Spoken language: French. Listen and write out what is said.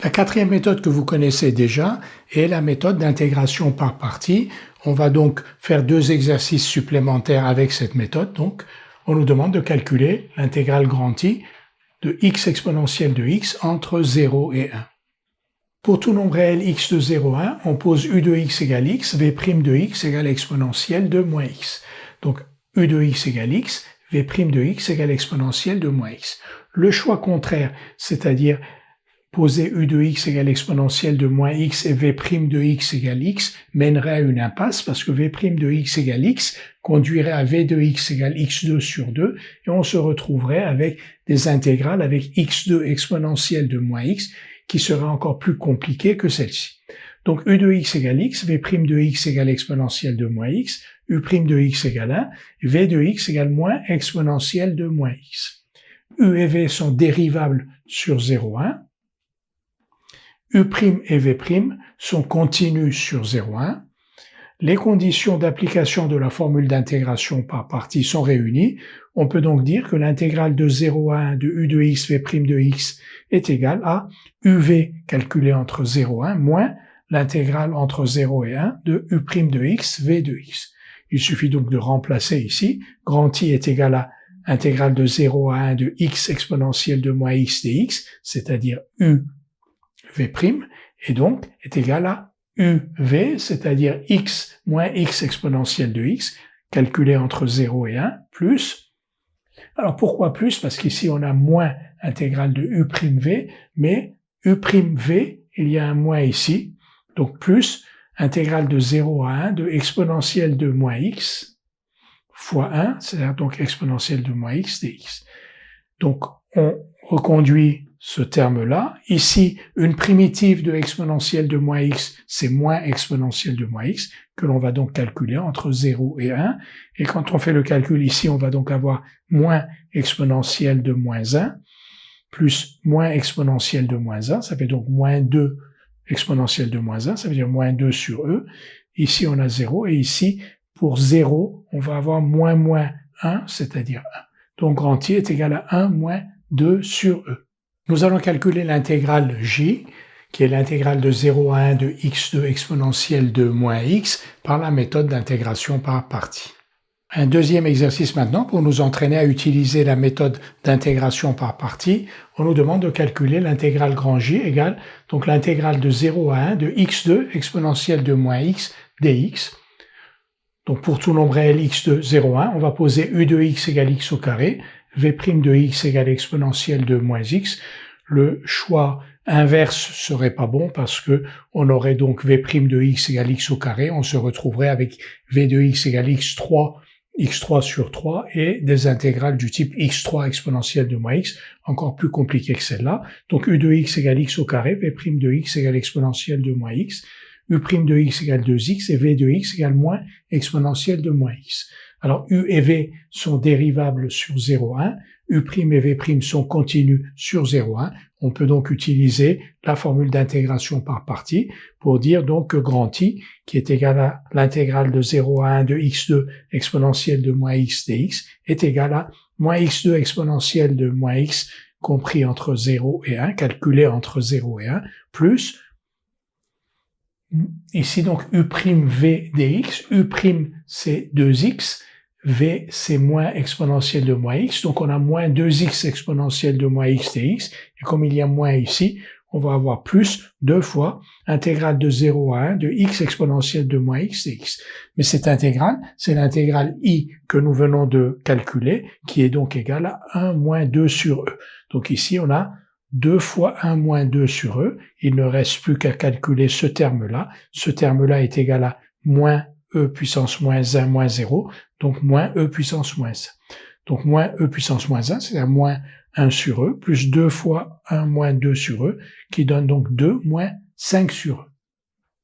La quatrième méthode que vous connaissez déjà est la méthode d'intégration par partie. On va donc faire deux exercices supplémentaires avec cette méthode. Donc, on nous demande de calculer l'intégrale grand I de x exponentielle de x entre 0 et 1. Pour tout nombre réel x de 0 à 1, on pose u de x égale x, v' de x égale exponentielle de moins x. Donc, u de x égale x, v' de x égale exponentielle de moins x. Le choix contraire, c'est-à-dire poser u de x égale exponentielle de moins x et v' de x égale x mènerait à une impasse parce que v' de x égale x conduirait à v de x égale x2 sur 2 et on se retrouverait avec des intégrales avec x2 exponentielle de moins x qui serait encore plus compliquée que celle-ci. Donc u de x égale x, v' de x égale exponentielle de moins x, u' de x égale 1, v de x égale moins exponentielle de moins x. U et v sont dérivables sur 0,1. U' et v' sont continus sur 0,1. Les conditions d'application de la formule d'intégration par partie sont réunies. On peut donc dire que l'intégrale de 0 à 1 de u de x, v' de x est égale à uv calculé entre 0 et 1 moins l'intégrale entre 0 et 1 de u' de x, v de x. Il suffit donc de remplacer ici. Grand I est égal à intégrale de 0 à 1 de x exponentielle de moins x dx, c'est-à-dire u v', et donc est égal à uv, c'est-à-dire x moins x exponentielle de x, calculé entre 0 et 1, plus. Alors pourquoi plus? Parce qu'ici on a moins intégrale de u'v, mais u'v, il y a un moins ici, donc plus intégrale de 0 à 1 de exponentielle de moins x fois 1, c'est-à-dire donc exponentielle de moins x dx. Donc on reconduit ce terme-là. Ici, une primitive de exponentielle de moins x, c'est moins exponentielle de moins x, que l'on va donc calculer entre 0 et 1. Et quand on fait le calcul ici, on va donc avoir moins exponentielle de moins 1, plus moins exponentielle de moins 1, ça fait donc moins 2 exponentielle de moins 1, ça veut dire moins 2 sur e. Ici, on a 0, et ici, pour 0, on va avoir moins 1, c'est-à-dire 1. Donc, grand I est égal à 1 moins 2 sur e. Nous allons calculer l'intégrale j, qui est l'intégrale de 0 à 1 de x2 exponentielle de moins x, par la méthode d'intégration par partie. Un deuxième exercice maintenant, pour nous entraîner à utiliser la méthode d'intégration par partie, on nous demande de calculer l'intégrale grand J égale donc l'intégrale de 0 à 1 de x2 exponentielle de moins x dx. Donc pour tout nombre réel x de 0 à 1, on va poser u de x égale x au carré, v' de x égale exponentielle de moins x. Le choix inverse serait pas bon parce que on aurait donc v' de x égale x au carré, on se retrouverait avec v de x égale x3 sur 3 et des intégrales du type x3 exponentielle de moins x, encore plus compliquées que celle-là. Donc u de x égale x au carré, v' de x égale exponentielle de moins x, u' de x égale 2x et v de x égale moins exponentielle de moins x. Alors u et v sont dérivables sur 0,1, u' et v' sont continus sur 0,1. On peut donc utiliser la formule d'intégration par partie pour dire donc que grand I, qui est égal à l'intégrale de 0 à 1 de x2 exponentielle de moins x dx, est égal à moins x2 exponentielle de moins x compris entre 0 et 1, calculé entre 0 et 1, plus ici donc u'v dx, u' c'est 2x, v c'est moins exponentielle de moins x, donc on a moins 2x exponentielle de moins x dx, et comme il y a moins ici, on va avoir plus 2 fois intégrale de 0 à 1 de x exponentielle de moins x dx. Mais cette intégrale, c'est l'intégrale i que nous venons de calculer, qui est donc égale à 1 moins 2 sur e. Donc ici, on a 2 fois 1 moins 2 sur e. Il ne reste plus qu'à calculer ce terme-là. Ce terme-là est égal à moins e puissance moins 1 moins 0, donc moins e puissance moins 1. Donc moins e puissance moins 1, c'est-à-dire moins 1 sur e, plus 2 fois 1 moins 2 sur e, qui donne donc 2 moins 5 sur e.